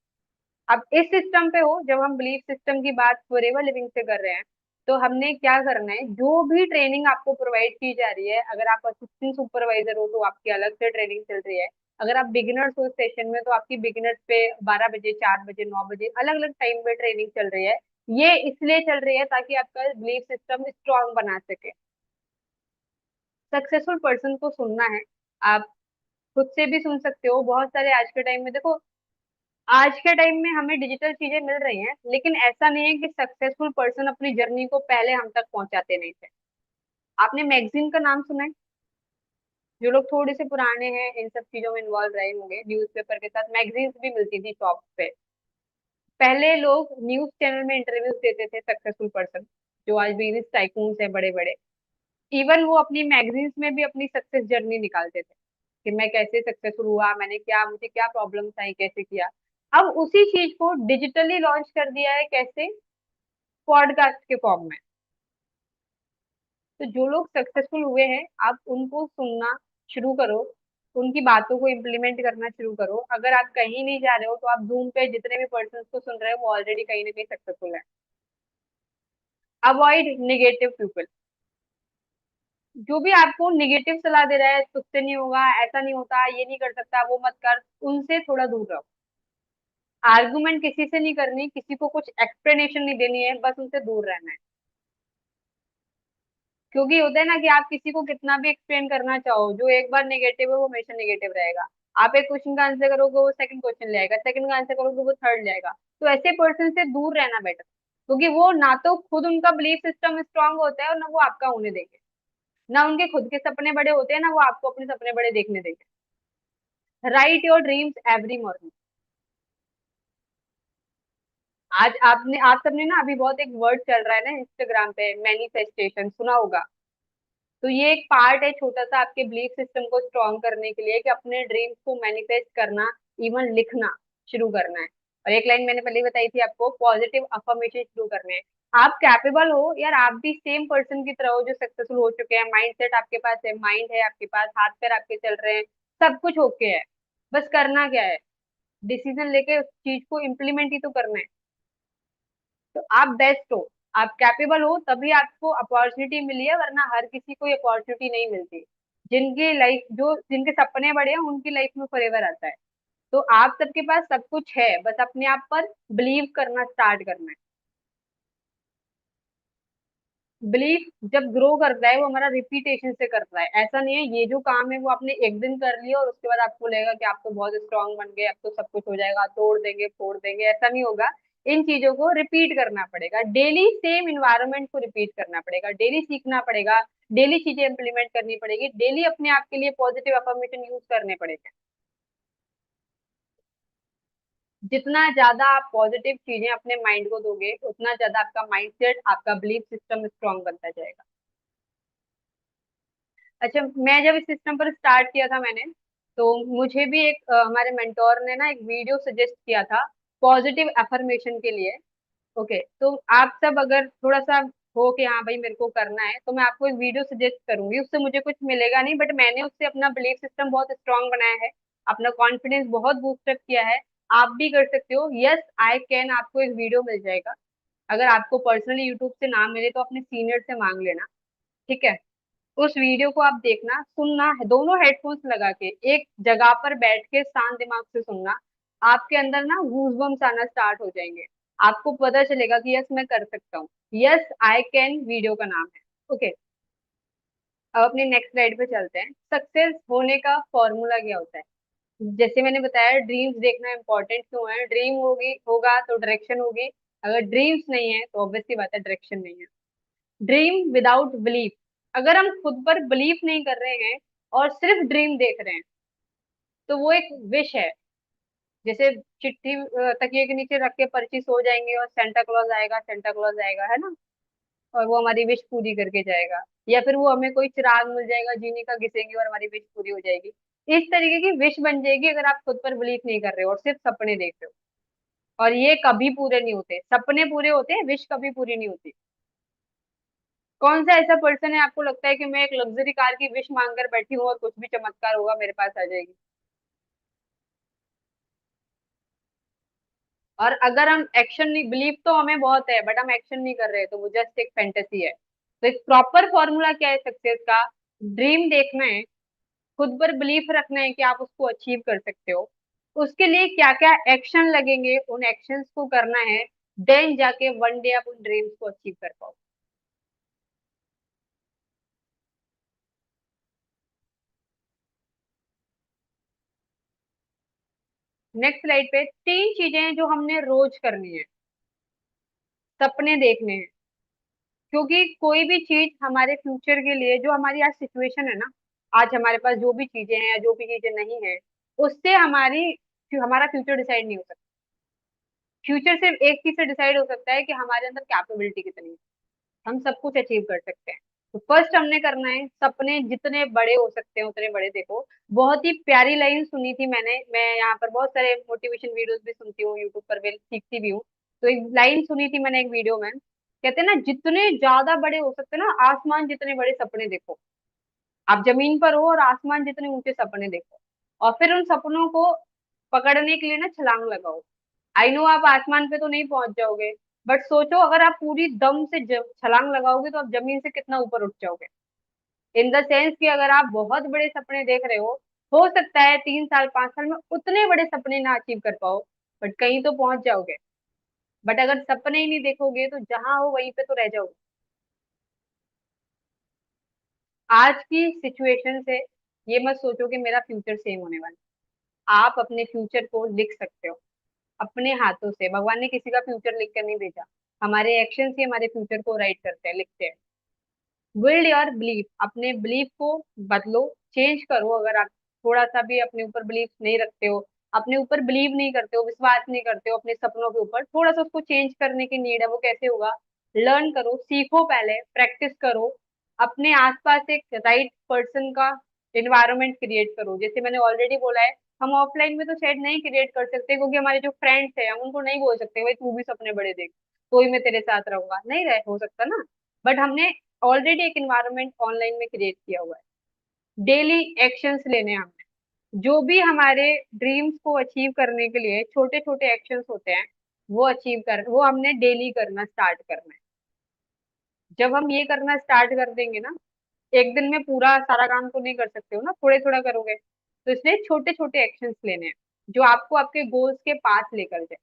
अब इस सिस्टम पे हो, जब हम बिलीफ सिस्टम की बात फॉरएवर लिविंग से कर रहे हैं, तो हमने क्या करना है, जो भी ट्रेनिंग आपको प्रोवाइड की जा रही है, अगर आप असिस्टेंट सुपरवाइजर हो तो आपकी अलग से ट्रेनिंग चल रही है। अगर आप बिगिनर्स हो सेशन में, तो आपकी बिगिनर्स पे 12 बजे, 4 बजे, 9 बजे अलग अलग टाइम पे ट्रेनिंग चल रही है। ये इसलिए चल रही है ताकि आपका बिलीफ सिस्टम स्ट्रांग बना सके। सक्सेसफुल पर्सन को सुनना है, आप खुद से भी सुन सकते हो। बहुत सारे आज के टाइम में देखो, आज के टाइम में हमें डिजिटल चीजें मिल रही हैं, लेकिन ऐसा नहीं है कि सक्सेसफुल पर्सन अपनी जर्नी को पहले हम तक पहुंचाते नहीं थे। आपने मैगजीन का नाम सुना है? जो लोग थोड़े से पुराने हैं, इन सब चीजों में इन्वॉल्व रहे होंगे, न्यूज़पेपर के साथ मैगजीन्स भी मिलती थी शॉप पे। पहले लोग न्यूज चैनल में इंटरव्यूज देते थे, सक्सेसफुल पर्सन जो आज बिजनेस टाइकून्स हैं बड़े बड़े। इवन वो अपनी मैगजीन्स में भी अपनी सक्सेस जर्नी निकालते थे। कि मैं कैसे सक्सेसफुल हुआ, मैंने क्या, मुझे क्या प्रॉब्लम्स आई, कैसे किया। अब उसी चीज को डिजिटली लॉन्च कर दिया है, कैसे? पॉडकास्ट के फॉर्म में। तो जो लोग सक्सेसफुल हुए हैं, आप उनको सुनना शुरू करो, उनकी बातों को इम्प्लीमेंट करना शुरू करो। अगर आप कहीं नहीं जा रहे हो तो आप जूम पे जितने भी पर्सन को सुन रहे हो वो ऑलरेडी कहीं ना कहीं सक्सेसफुल है। Avoid negative people. जो भी आपको निगेटिव सलाह दे रहा है, तुझसे नहीं होगा, ऐसा नहीं होता, ये नहीं कर सकता, वो मत कर, उनसे थोड़ा दूर रहो। आर्गुमेंट किसी से नहीं करनी, किसी को कुछ एक्सप्लेनेशन नहीं देनी है, बस उनसे दूर रहना है। क्योंकि होता है ना कि आप किसी को कितना भी एक्सप्लेन करना चाहो, जो एक बार नेगेटिव है वो हमेशा नेगेटिव रहेगा। आप एक क्वेश्चन का आंसर करोगे वो सेकंड क्वेश्चन लेगा, सेकंड का आंसर करोगे वो थर्ड लेगा। तो ऐसे पर्सन से दूर रहना बेटर, क्योंकि वो ना तो खुद उनका बिलीफ सिस्टम स्ट्रांग होता है और ना वो आपका होने देंगे। ना उनके खुद के सपने बड़े होते हैं, ना वो आपको अपने सपने बड़े देखने देंगे। Right your dreams every morning. आज आपने, आप सबने ना अभी बहुत एक वर्ड चल रहा है ना इंस्टाग्राम पे, मैनिफेस्टेशन, सुना होगा। तो ये एक पार्ट है छोटा सा आपके बिलीफ सिस्टम को स्ट्रॉन्ग करने के लिए, कि अपने ड्रीम्स को मैनिफेस्ट करना, इवन लिखना शुरू करना है। और एक लाइन मैंने पहले ही बताई थी आपको, पॉजिटिव अफर्मेशन शुरू करने हैं। आप कैपेबल हो यार, आप भी सेम पर्सन की तरह हो जो सक्सेसफुल हो चुके हैं। माइंडसेट आपके पास है, माइंड है आपके पास, हाथ पैर आपके चल रहे हैं, सब कुछ ओके है। बस करना क्या है, डिसीजन लेके उस चीज को इम्प्लीमेंट ही तो करना है। तो आप बेस्ट हो, आप कैपेबल हो, तभी आपको अपॉर्चुनिटी मिली है, वरना हर किसी को अपॉर्चुनिटी नहीं मिलती। जिनकी लाइफ, जो जिनके सपने बड़े हैं उनकी लाइफ में फॉरएवर आता है। तो आप सबके पास सब कुछ है, बस अपने आप पर बिलीव करना स्टार्ट करना है। बिलीफ जब ग्रो करता है वो हमारा रिपीटेशन से करता है। ऐसा नहीं है ये जो काम है वो आपने एक दिन कर लिया और उसके बाद आपको लगेगा कि आप तो बहुत स्ट्रांग बन गए, अब तो सब कुछ हो जाएगा, तोड़ देंगे फोड़ देंगे, ऐसा नहीं होगा। इन चीजों को रिपीट करना पड़ेगा, डेली सेम इन्वायरमेंट को रिपीट करना पड़ेगा, डेली सीखना पड़ेगा, डेली चीजें इंप्लीमेंट करनी पड़ेगी, डेली अपने आप के लिए पॉजिटिव अफर्मेशन यूज करने पड़ेंगे। जितना ज्यादा आप पॉजिटिव चीजें अपने माइंड को दोगे, उतना ज्यादा आपका माइंडसेट, आपका बिलीफ सिस्टम स्ट्रांग बनता जाएगा। अच्छा, मैं जब इस सिस्टम पर स्टार्ट किया था मैंने, तो मुझे भी एक हमारे मेंटोर ने ना एक वीडियो सजेस्ट किया था पॉजिटिव अफर्मेशन के लिए। ओके, तो आप सब अगर थोड़ा सा हो कि हाँ भाई मेरे को करना है, तो मैं आपको एक वीडियो सजेस्ट करूंगी। उससे मुझे कुछ मिलेगा नहीं, बट मैंने उससे अपना बिलीफ सिस्टम बहुत स्ट्रांग बनाया है, अपना कॉन्फिडेंस बहुत बूस्टअप किया है। आप भी कर सकते हो, यस आई कैन, आपको एक वीडियो मिल जाएगा। अगर आपको पर्सनली यूट्यूब से ना मिले तो अपने सीनियर से मांग लेना, ठीक है? उस वीडियो को आप देखना, सुनना है, दोनों हेडफोन्स लगा के एक जगह पर बैठ के शांत दिमाग से सुनना। आपके अंदर ना गूजबम्स आना स्टार्ट हो जाएंगे। आपको पता चलेगा कि यस मैं कर सकता हूँ, यस आई कैन वीडियो का नाम है। ओके, अब अपने नेक्स्ट स्लाइड पे चलते हैं। सक्सेस होने का फॉर्मूला क्या होता है? जैसे मैंने बताया, ड्रीम्स देखना इंपॉर्टेंट क्यों है। ड्रीम होगी, होगा तो डायरेक्शन होगी। अगर ड्रीम्स नहीं है तो ऑब्वियसली बात है डायरेक्शन नहीं है। ड्रीम विदाउट बिलीफ, अगर हम खुद पर बिलीव नहीं कर रहे हैं और सिर्फ ड्रीम देख रहे हैं, तो वो एक विश है। जैसे चिट्ठी तकिए के नीचे रख के पर्ची सो जाएंगे और सेंटा क्लॉज आएगा, सेंटा क्लॉज आएगा, है ना? और वो हमारी विश पूरी करके जाएगा। या फिर वो हमें कोई चिराग मिल जाएगा, जीने का, घिसेंगे और हमारी विश पूरी हो जाएगी। इस तरीके की विश बन जाएगी अगर आप खुद पर बिलीव नहीं कर रहे हो और सिर्फ सपने देख रहे हो। और ये कभी पूरे नहीं होते, सपने पूरे होते हैं, विश कभी पूरी नहीं होती। कौन सा ऐसा पर्सन है आपको लगता है कि मैं एक लग्जरी कार की विश मांग कर बैठी हूँ और कुछ भी चमत्कार होगा मेरे पास आ जाएगी? और अगर हम एक्शन नहीं, बिलीव तो हमें बहुत है बट हम एक्शन नहीं कर रहे, तो वो जस्ट एक फैंटेसी है। तो एक प्रॉपर फॉर्मूला क्या है सक्सेस का? ड्रीम देखना है, खुद पर बिलीफ रखना है कि आप उसको अचीव कर सकते हो। उसके लिए क्या क्या एक्शन लगेंगे, उन एक्शंस को करना है। देन जाके वन डे आप उन ड्रीम्स को अचीव कर पाओ। नेक्स्ट स्लाइड पे तीन चीजें हैं जो हमने रोज करनी है। सपने देखने हैं, क्योंकि कोई भी चीज हमारे फ्यूचर के लिए, जो हमारी आज सिचुएशन है ना, आज हमारे पास जो भी चीजें हैं या जो भी चीजें नहीं है, उससे हमारा फ्यूचर डिसाइड नहीं हो सकता। फ्यूचर सिर्फ एक चीज से डिसाइड हो सकता है कि हमारे अंदर कैपेबिलिटी कितनी है, हम सब कुछ अचीव कर सकते हैं। तो फर्स्ट हमने करना है, सपने जितने बड़े हो सकते हैं उतने बड़े देखो। बहुत ही प्यारी लाइन सुनी थी मैंने, मैं यहाँ पर बहुत सारे मोटिवेशन वीडियोस भी सुनती हूँ, यूट्यूब पर भी सीखती भी हूँ। तो एक लाइन सुनी थी मैंने एक वीडियो में, कहते हैं ना जितने ज्यादा बड़े हो सकते हैं ना, आसमान जितने बड़े सपने देखो। आप जमीन पर हो और आसमान जितने ऊंचे सपने देखो, और फिर उन सपनों को पकड़ने के लिए ना छलांग लगाओ। आई नो आप आसमान पे तो नहीं पहुंच जाओगे, बट सोचो अगर आप पूरी दम से छलांग लगाओगे तो आप जमीन से कितना ऊपर उठ जाओगे। इन द सेंस कि अगर आप बहुत बड़े सपने देख रहे हो सकता है 3 साल 5 साल में उतने बड़े सपने ना अचीव कर पाओ, बट कहीं तो पहुंच जाओगे। बट अगर सपने ही नहीं देखोगे तो जहां हो वहीं पे तो रह जाओगे। आज की सिचुएशन से ये मत सोचो कि मेरा फ्यूचर सेम होने वाला है। आप अपने फ्यूचर को लिख सकते हो अपने हाथों से। भगवान ने किसी का फ्यूचर लिख कर नहीं भेजा, हमारे एक्शन ही हमारे फ्यूचर को राइट करते हैं, लिखते हैं। बिल्ड योर बिलीफ, अपने बिलीफ को बदलो, चेंज करो। अगर आप थोड़ा सा भी अपने ऊपर बिलीफ नहीं रखते हो, अपने ऊपर बिलीव नहीं करते हो, विश्वास नहीं करते हो अपने सपनों के ऊपर, थोड़ा सा उसको चेंज करने की नीड है। वो कैसे होगा? लर्न करो, सीखो, पहले प्रैक्टिस करो। अपने आसपास एक राइट पर्सन का एनवायरनमेंट क्रिएट करो। जैसे मैंने ऑलरेडी बोला है, हम ऑफलाइन में तो शायद नहीं क्रिएट कर सकते, क्योंकि हमारे जो फ्रेंड्स हैं हम उनको नहीं बोल सकते भाई तू भी सपने बड़े देख, तो ही मैं तेरे साथ रहूंगा, नहीं रह हो सकता ना। बट हमने ऑलरेडी एक इन्वायरमेंट ऑनलाइन में क्रिएट किया हुआ है। डेली एक्शंस लेने हैं हमने, जो भी हमारे ड्रीम्स को अचीव करने के लिए छोटे छोटे एक्शंस होते हैं, वो हमने डेली करना स्टार्ट करना है। जब हम ये करना स्टार्ट कर देंगे ना, एक दिन में पूरा सारा काम तो नहीं कर सकते हो ना, थोड़े थोड़ा करोगे। तो इसलिए छोटे छोटे एक्शंस लेने हैं जो आपको आपके गोल्स के पास लेकर जाए।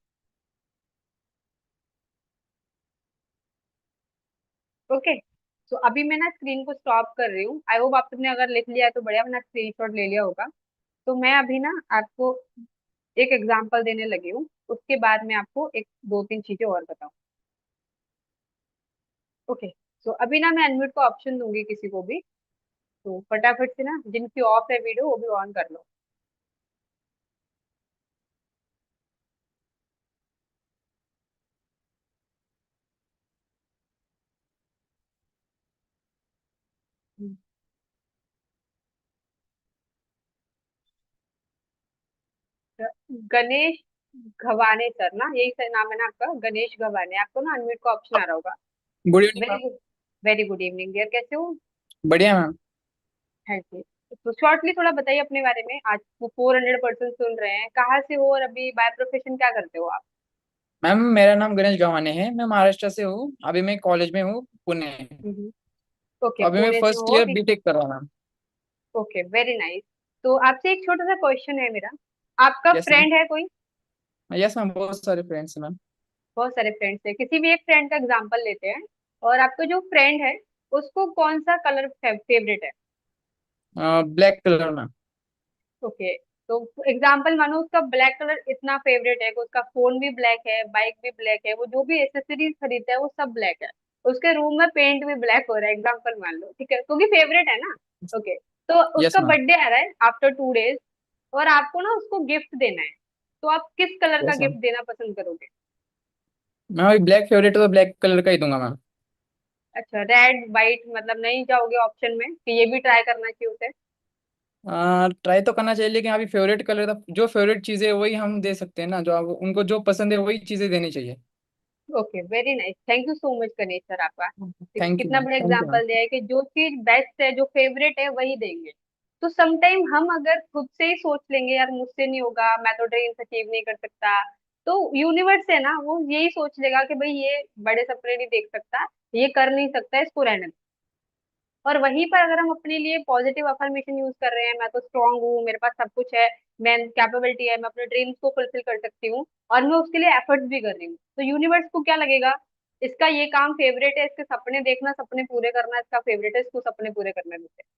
ओके, तो अभी मैं ना स्क्रीन को स्टॉप कर रही हूँ। आई होप आपने अगर लिख लिया है तो बढ़िया, वरना स्क्रीनशॉट ले लिया होगा। तो मैं अभी ना आपको एक एग्जांपल देने लगी हूँ, उसके बाद मैं आपको एक दो तीन चीजें और बताऊँ। ओके, तो अभी ना मैं अनम्यूट का ऑप्शन दूंगी किसी को भी, तो फटाफट से ना जिनकी ऑफ है वीडियो वो भी ऑन कर लो। हम्म। तो गणेश घवाने सर ना, यही सर नाम है ना आपका? गणेश घवाने, आपको ना अनम्यूट का ऑप्शन आ रहा होगा। Good evening very ma'am. Good, very good evening dear, कैसे हो? बढ़िया मैम। है जी। तो शॉर्टली थोड़ा बताइए अपने बारे में, आज 400 पर्सन सुन रहे हैं, कहाँ से हो और अभी बाय प्रोफेशन क्या करते हो आप? मैम मेरा नाम गणेश गवाने है, मैं महाराष्ट्र से हूँ। अभी मैं कॉलेज में हूँ, पुणे। ओके, अभी मैं पुणे से फर्स्ट हो ईयर अभी। बीटेक कर रहा हूँ मैम। Okay, very nice. तो आपसे एक छोटा सा क्वेश्चन है मेरा, आपका यस मैम। फ्रेंड है कोई? यस मैम, बहुत सारे फ्रेंड्स हैं मैम। बहुत सारे फ्रेंड्स है, किसी भी एक फ्रेंड का एग्जांपल लेते हैं। और आपका जो फ्रेंड है उसको कौन सा कलर फेवरेट है? Black colour ma'am. ओके, तो एग्जांपल मानो उसका ब्लैक कलर इतना फेवरेट है कि उसका फोन भी ब्लैक है, बाइक भी ब्लैक है, वो जो भी एसेसरीज खरीदता है वो सब ब्लैक है, उसके रूम में पेंट भी ब्लैक हो रहा है, एग्जांपल मान लो, ठीक है, क्योंकि फेवरेट है ना। ओके, तो यस उसका मैम। बर्थडे आ रहा है आफ्टर 2 डेज, और आपको ना उसको गिफ्ट देना है, तो आप किस कलर का यस मैम। गिफ्ट देना पसंद करोगे? मैं अभी ब्लैक फेवरेट है तो ब्लैक कलर का ही दूंगा मैम। अच्छा, रेड वाइट मतलब नहीं जाओगे ऑप्शन में कि ये भी ट्राई करना चाहिए उसे? ट्राई तो करना चाहिए, लेकिन अभी फेवरेट कलर जो फेवरेट चीज़ें है वही हम दे सकते हैं ना, जो आप उनको जो पसंद है वही चीज़ें देनी चाहिए। Okay, very nice, thank you so much Ganesh sir आपका। थैंक यू कितना मैम, बड़ा थैंक यू मैम। एग्जांपल दिया है कि जो चीज बेस्ट है, जो फेवरेट है वही देंगे। तो समटाइम हम अगर खुद से ही सोच लेंगे यार मुझसे नहीं होगा, मैं तो ड्रीम्स अचीव नहीं कर सकता, तो यूनिवर्स है ना वो यही सोच लेगा कि भाई ये बड़े सपने नहीं देख सकता, ये कर नहीं सकता, इसको रहने दो। और वहीं पर अगर हम अपने लिए पॉजिटिव अफर्मेशन यूज कर रहे हैं, मैं तो स्ट्रांग हूँ, मेरे पास सब कुछ है, मैं कैपेबिलिटी है, मैं अपने ड्रीम्स को फुलफिल कर सकती हूँ, और मैं उसके लिए एफर्ट्स भी कर रही हूँ, तो यूनिवर्स को क्या लगेगा, इसका ये काम फेवरेट है, इसके सपने देखना, सपने पूरे करना इसका फेवरेट है, इसको सपने पूरे करने देते हैं।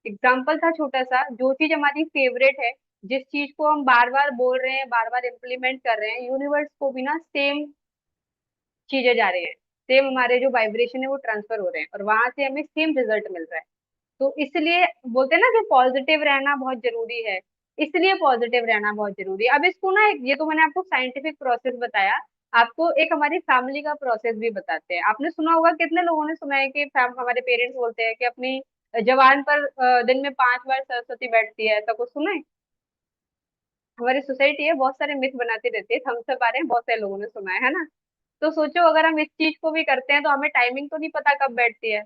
एग्जाम्पल था छोटा सा, जो चीज हमारी फेवरेट है, जिस चीज को हम बार बार बोल रहे हैं, बार बार इम्प्लीमेंट कर रहे हैं, यूनिवर्स को भी ना सेम चीजें जा रही है, सेम हमारे जो वाइब्रेशन है वो ट्रांसफर हो रहे हैं, और वहां से हमें सेम रिजल्ट मिल रहा है। तो इसलिए बोलते हैं ना कि पॉजिटिव रहना बहुत जरूरी है, इसलिए पॉजिटिव रहना बहुत जरूरी है। अब इसको ना ये तो मैंने आपको साइंटिफिक प्रोसेस बताया, आपको एक हमारी फैमिली का प्रोसेस भी बताते हैं। आपने सुना होगा, कितने लोगों ने सुना है कि हमारे पेरेंट्स बोलते हैं कि अपनी जबान पर दिन में 5 बार सरस्वती बैठती है, ऐसा कुछ सुना है? हमारी सोसाइटी है, बहुत सारे मिथ बनाती रहती है, हम सब बारे में बहुत सारे लोगों ने सुना है ना। तो सोचो, अगर हम इस चीज को भी करते हैं तो हमें टाइमिंग तो नहीं पता कब बैठती है।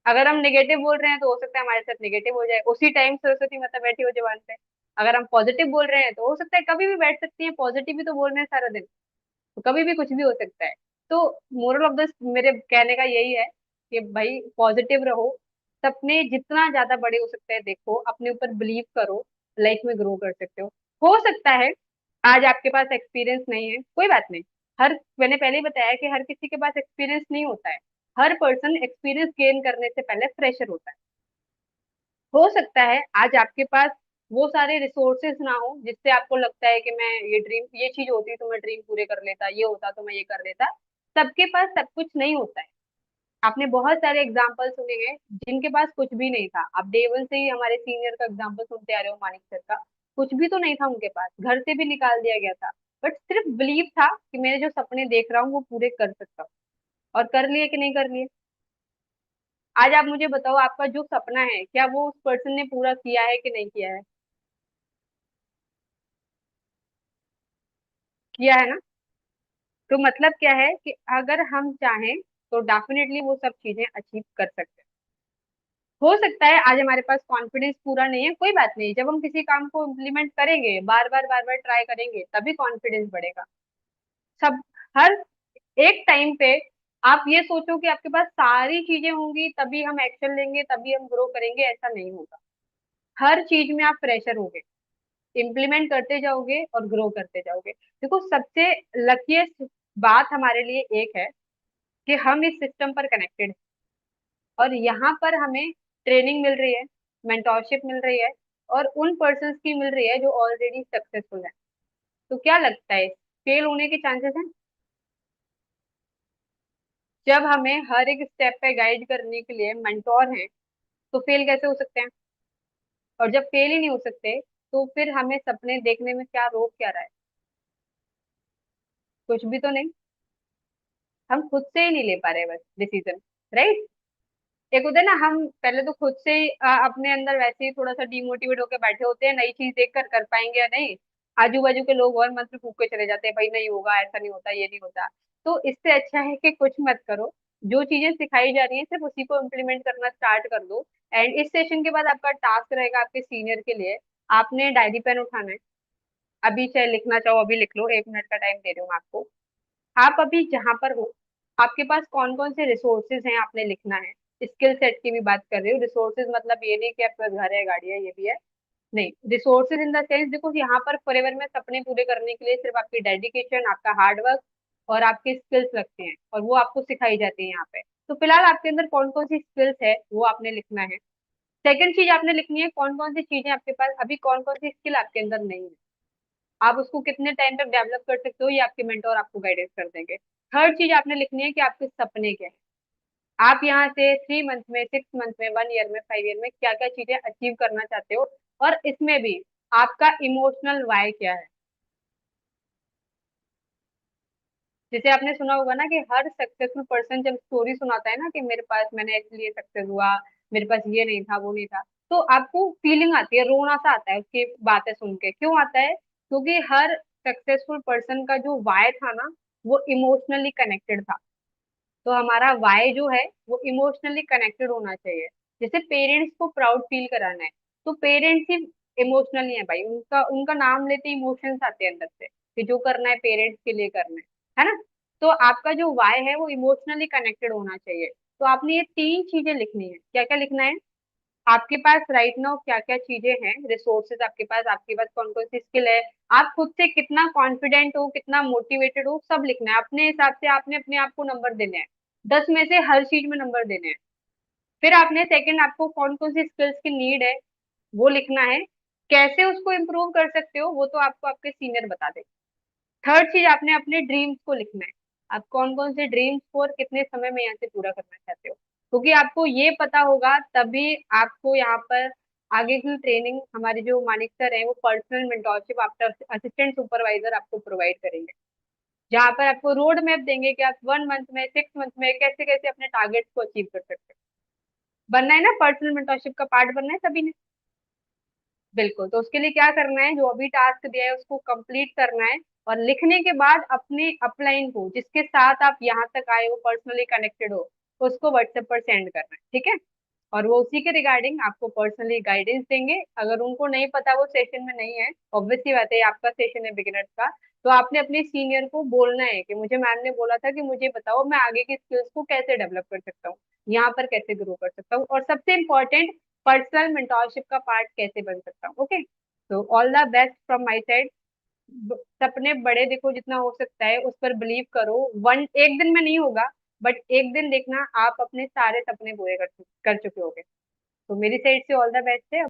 अगर हम नेगेटिव बोल रहे हैं तो हो सकता है हमारे साथ नेगेटिव हो जाए, उसी टाइम सरस्वती माता बैठी हो जबान पे। अगर हम पॉजिटिव बोल रहे हैं तो हो सकता है कभी भी बैठ सकती है, पॉजिटिव ही तो बोल रहे हैं सारा दिन, तो कभी भी कुछ भी हो सकता है। तो मोरल ऑफ द मेरे कहने का यही है कि भाई पॉजिटिव रहो, सपने जितना ज्यादा बड़े हो सकते हैं देखो, अपने ऊपर बिलीव करो, लाइफ में ग्रो कर सकते हो सकता है आज आपके पास एक्सपीरियंस नहीं है, कोई बात नहीं। हर मैंने पहले ही बताया कि हर किसी के पास एक्सपीरियंस नहीं होता है। हर पर्सन एक्सपीरियंस गेन करने से पहले फ्रेशर होता है। हो सकता है आज आपके पास वो सारे रिसोर्सेज ना हो जिससे आपको लगता है कि मैं ये चीज होती तो मैं ड्रीम पूरे कर लेता, ये होता तो मैं ये कर लेता। सबके पास सब कुछ नहीं होता है। आपने बहुत सारे एग्जाम्पल सुने हैं जिनके पास कुछ भी नहीं था। आप डे वन से ही हमारे सीनियर का एग्जाम्पल सुनते आ रहे हो, मानिक सर का। कुछ भी तो नहीं था उनके पास, घर से भी निकाल दिया गया था, बट सिर्फ बिलीव था कि मेरे जो सपने देख रहा हूँ वो पूरे कर सकता हूँ। और कर लिए कि नहीं कर लिए? आज आप मुझे बताओ, आपका जो सपना है क्या वो उस पर्सन ने पूरा किया है कि नहीं किया है? किया है ना। तो मतलब क्या है कि अगर हम चाहें तो डेफिनेटली वो सब चीजें अचीव कर सकते हैं। हो सकता है आज हमारे पास कॉन्फिडेंस पूरा नहीं है, कोई बात नहीं, जब हम किसी काम को इम्प्लीमेंट करेंगे, बार बार ट्राई करेंगे, तभी कॉन्फिडेंस बढ़ेगा। सब हर एक टाइम पे आप ये सोचो कि आपके पास सारी चीजें होंगी तभी हम एक्शन लेंगे, तभी हम ग्रो करेंगे, ऐसा नहीं होगा। हर चीज में आप फ्रेशर होगे, इम्प्लीमेंट करते जाओगे और ग्रो करते जाओगे। देखो, सबसे लकीस्ट बात हमारे लिए एक है कि हम इस सिस्टम पर कनेक्टेड हैं, और यहाँ पर हमें ट्रेनिंग मिल रही है, मेंटोरशिप मिल रही है, और उन पर्सन्स की मिल रही है जो ऑलरेडी सक्सेसफुल है। तो क्या लगता है, फेल होने के चांसेस हैं? जब हमें हर एक स्टेप पे गाइड करने के लिए मेंटोर हैं, तो फेल कैसे हो सकते हैं? और जब फेल ही नहीं हो सकते, तो फिर हमें सपने देखने में क्या रोक क्या रहा है? कुछ भी तो नहीं। हम खुद से ही नहीं ले पा रहे बस डिसीजन, राइट। एक होता है ना, हम पहले तो खुद से ही अपने अंदर वैसे ही थोड़ा सा डिमोटिवेट होकर बैठे होते हैं, नई चीज देख कर पाएंगे या नहीं। आजू बाजू के लोग और मंत्र फूक के चले जाते हैं, भाई नहीं होगा, ऐसा नहीं होता, ये नहीं होता। तो इससे अच्छा है कि कुछ मत करो, जो चीजें सिखाई जा रही है सिर्फ उसी को इम्प्लीमेंट करना स्टार्ट कर दो। एंड इस सेशन के बाद आपका टास्क रहेगा आपके सीनियर के लिए, आपने डायरी पेन उठाना है। अभी चाहे लिखना चाहो अभी लिख लो, 1 मिनट का टाइम दे रही हूँ मैं आपको। आप अभी जहाँ पर हो, आपके पास कौन कौन से रिसोर्सेज हैं आपने लिखना है। स्किल सेट की भी बात कर रही हूँ, रिसोर्सेज मतलब ये नहीं कि आपका घर है, गाड़ी है, ये भी है। नहीं, रिसोर्सेज इन द सेंस, देखो यहाँ पर फॉरएवर में सपने पूरे करने के लिए सिर्फ आपकी डेडिकेशन, आपका हार्डवर्क और आपके स्किल्स लगते हैं, और वो आपको सिखाई जाती है यहाँ पे। तो फिलहाल आपके अंदर कौन कौन सी स्किल्स है वो आपने लिखना है। सेकंड चीज आपने लिखनी है, कौन कौन सी चीजें आपके पास अभी, कौन कौन सी स्किल आपके अंदर नहीं है, आप उसको कितने टाइम तक डेवलप कर सकते हो, ये आपके मेंटोर आपको गाइडेंस कर देंगे। थर्ड चीज आपने लिखनी है कि आपके सपने क्या है, आप यहाँ से 3 मंथ में, 6 मंथ में, 1 ईयर में, 5 ईयर में क्या क्या चीजें अचीव करना चाहते हो। और इसमें भी आपका इमोशनल वाई क्या है। जैसे आपने सुना होगा ना कि हर सक्सेसफुल पर्सन जब स्टोरी सुनाता है ना कि मेरे पास, मैंने इसलिए सक्सेस हुआ, मेरे पास ये नहीं था, वो नहीं था, तो आपको फीलिंग आती है, रोना सा आता है उसकी बातें सुन के। क्यों आता है? क्योंकि हर सक्सेसफुल पर्सन का जो वाई था ना, वो इमोशनली कनेक्टेड था। तो हमारा वाई जो है वो इमोशनली कनेक्टेड होना चाहिए। जैसे पेरेंट्स को प्राउड फील कराना है, तो पेरेंट्स ही इमोशनली है भाई, उनका उनका नाम लेते इमोशंस आते हैं अंदर से कि जो करना है पेरेंट्स के लिए करना है ना। तो आपका जो वाई है वो इमोशनली कनेक्टेड होना चाहिए। तो आपने ये 3 चीजें लिखनी है। क्या क्या लिखना है? आपके पास राइट नाउ क्या क्या चीजें हैं, रिसोर्सेज आपके पास कौन कौन सी स्किल है, आप खुद से कितना कॉन्फिडेंट हो, कितना मोटिवेटेड हो, सब लिखना है। अपने हिसाब से आपने अपने आप को नंबर देने हैं, 10 में से हर चीज में नंबर देने हैं। फिर आपने सेकंड, आपको कौन कौन सी स्किल्स की नीड है वो लिखना है। कैसे उसको इम्प्रूव कर सकते हो वो तो आपको आपके सीनियर बता देंगे। थर्ड चीज, आपने अपने ड्रीम्स को लिखना है। आप कौन कौन से ड्रीम्स को और कितने समय में यहाँ से पूरा करना चाहते हो, क्योंकि आपको ये पता होगा तभी आपको यहाँ पर आगे की ट्रेनिंग हमारे जो मानिक सर हैं वो personal mentorship after assistant supervisor आपको प्रोवाइड करेंगे। जहाँ पर आपको रोड मैप देंगे कि आप 1 मंथ में, 6 मंथ में कैसे कैसे अपने टारगेट्स को अचीव कर सकते हैं। बनना है ना, पर्सनल मेंटरशिप का पार्ट बनना है सभी ने। बिल्कुल, तो उसके लिए क्या करना है, जो अभी टास्क दिया है उसको कंप्लीट करना है, और लिखने के बाद अपने अपलाइन को, जिसके साथ आप यहाँ तक आए हो, पर्सनली कनेक्टेड हो, उसको व्हाट्सएप पर सेंड करना है, ठीक है। और वो उसी के रिगार्डिंग आपको पर्सनली गाइडेंस देंगे। अगर उनको नहीं पता, वो सेशन में नहीं है, ऑब्वियस सी बात है, ये आपका सेशन है बिगिनर्स का, तो आपने अपने सीनियर को बोलना है कि मुझे मैम ने बोला था कि मुझे बताओ मैं आगे की स्किल्स को कैसे डेवलप कर सकता हूँ, यहाँ पर कैसे ग्रो कर सकता हूँ, और सबसे इम्पोर्टेंट, पर्सनल मेंटोरशिप का पार्ट कैसे बन सकता हूँ। ओके, तो all the best from my side. सपने बड़े देखो जितना हो सकता है, उस पर बिलीव करो। एक दिन में नहीं होगा, बट एक दिन देखना आप अपने सारे सपने पूरे कर चुके होगे। तो मेरी साइड से ऑल द बेस्ट है।